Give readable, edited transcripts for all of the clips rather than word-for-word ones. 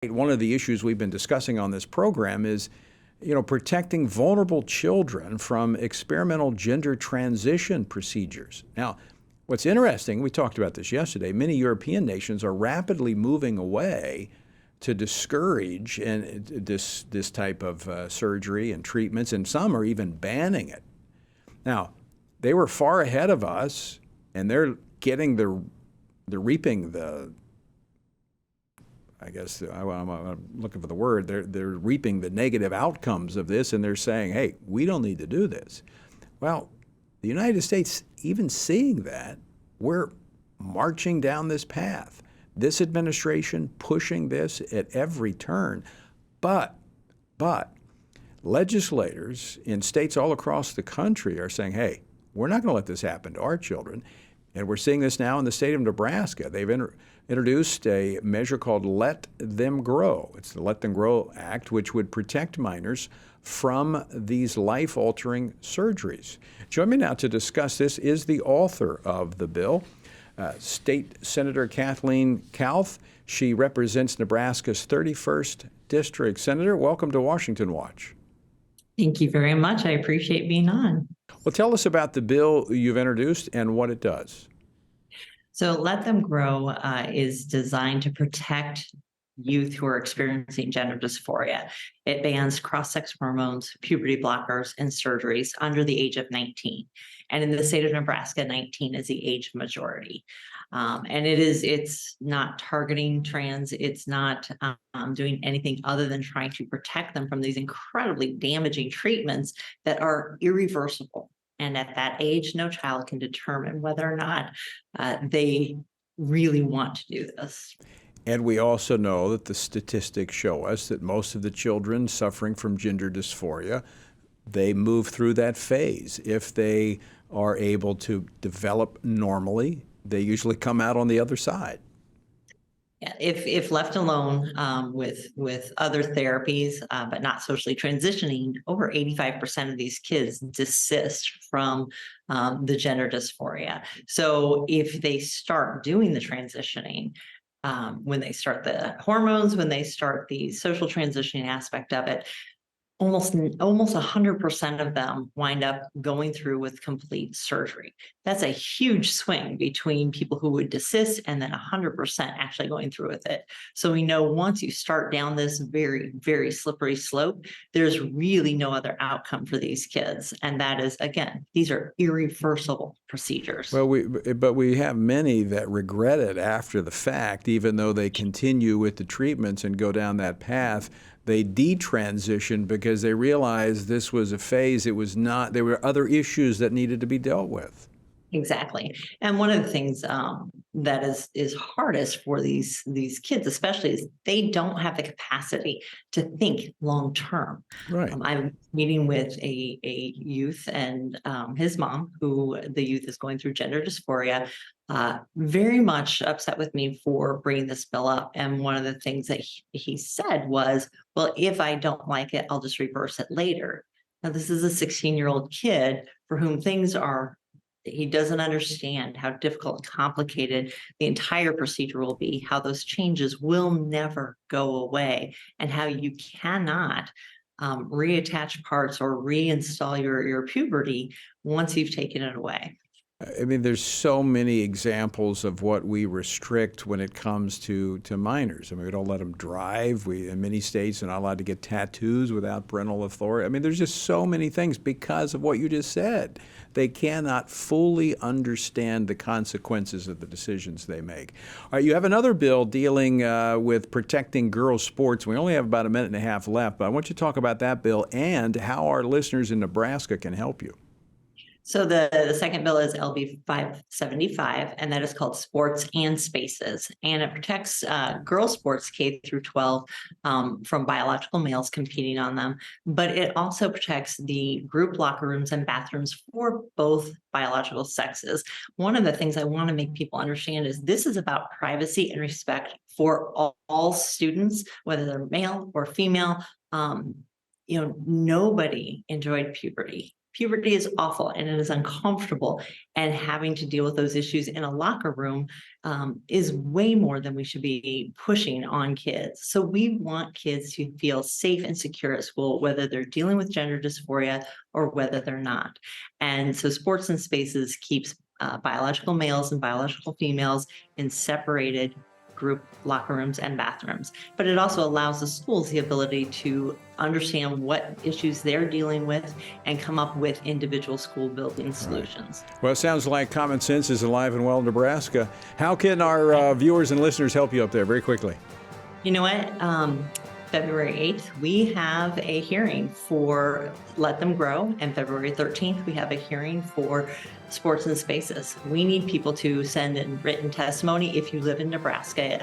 One of the issues we've been discussing on this program is, protecting vulnerable children from experimental gender transition procedures. Now, what's interesting, we talked about this yesterday, many European nations are rapidly moving away to discourage this type of surgery and treatments, and some are even banning it. Now, they were far ahead of us, and they're reaping the, I guess I'm looking for the word. They're reaping the negative outcomes of this, and they're saying, "Hey, we don't need to do this." Well, the United States, even seeing that, we're marching down this path. This administration pushing this at every turn, but legislators in states all across the country are saying, "Hey, we're not going to let this happen to our children." And we're seeing this now in the state of Nebraska. They've introduced a measure called Let Them Grow. It's the Let Them Grow Act, which would protect minors from these life-altering surgeries. Join me now to discuss this is the author of the bill, State Senator Kathleen Kauth. She represents Nebraska's 31st District. Senator, welcome to Washington Watch. Thank you very much. I appreciate being on. Well, tell us about the bill you've introduced and what it does. So Let Them Grow is designed to protect youth who are experiencing gender dysphoria. It bans cross-sex hormones, puberty blockers, and surgeries under the age of 19. And in the state of Nebraska, 19 is the age majority. And it's not targeting trans. It's not doing anything other than trying to protect them from these incredibly damaging treatments that are irreversible. And at that age, no child can determine whether or not they really want to do this. And we also know that the statistics show us that most of the children suffering from gender dysphoria, they move through that phase. If they are able to develop normally, they usually come out on the other side. Yeah, if left alone with other therapies, but not socially transitioning, over 85% of these kids desist from the gender dysphoria. So if they start doing the transitioning, when they start the hormones, when they start the social transitioning aspect of it, almost 100% of them wind up going through with complete surgery. That's a huge swing between people who would desist and then 100% actually going through with it. So we know once you start down this very, very slippery slope, there's really no other outcome for these kids. And that is, again, these are irreversible procedures. Well, but we have many that regret it after the fact, even though they continue with the treatments and go down that path. They detransition because they realized this was a phase. It was not, there were other issues that needed to be dealt with. Exactly. And one of the things that is hardest for these kids, especially, is they don't have the capacity to think long term. Right. I'm meeting with a youth and his mom, who the youth is going through gender dysphoria, very much upset with me for bringing this bill up. And one of the things that he said was, well, if I don't like it, I'll just reverse it later. Now, this is a 16-year-old kid for whom he doesn't understand how difficult and complicated the entire procedure will be, how those changes will never go away, and how you cannot reattach parts or reinstall your puberty once you've taken it away. I mean, there's so many examples of what we restrict when it comes to minors. I mean, we don't let them drive. In many states, they're not allowed to get tattoos without parental authority. I mean, there's just so many things because of what you just said. They cannot fully understand the consequences of the decisions they make. All right, you have another bill dealing with protecting girls' sports. We only have about a minute and a half left, but I want you to talk about that bill and how our listeners in Nebraska can help you. So the second bill is LB 575, and that is called Sports and Spaces. And it protects girls' sports K through 12 from biological males competing on them. But it also protects the group locker rooms and bathrooms for both biological sexes. One of the things I want to make people understand is this is about privacy and respect for all students, whether they're male or female. Nobody enjoyed puberty. puberty is awful and it is uncomfortable, and having to deal with those issues in a locker room is way more than we should be pushing on kids. So we want kids to feel safe and secure at school, whether they're dealing with gender dysphoria or whether they're not. And so Sports and Spaces keeps biological males and biological females in separated group locker rooms and bathrooms. But it also allows the schools the ability to understand what issues they're dealing with and come up with individual school building solutions. Right. Well, it sounds like common sense is alive and well in Nebraska. How can our viewers and listeners help you up there very quickly? You know what? February 8th, we have a hearing for Let Them Grow, and February 13th, we have a hearing for Sports and Spaces. We need people to send in written testimony if you live in Nebraska.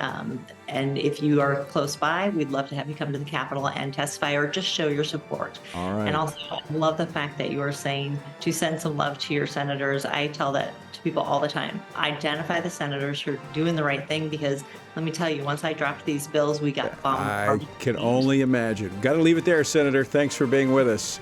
And if you are close by, we'd love to have you come to the Capitol and testify or just show your support. All right. And also, I love the fact that you are saying to send some love to your senators. I tell that to people all the time. Identify the senators who are doing the right thing, because let me tell you, once I dropped these bills, we got bombed. I can only imagine. Got to leave it there, Senator. Thanks for being with us.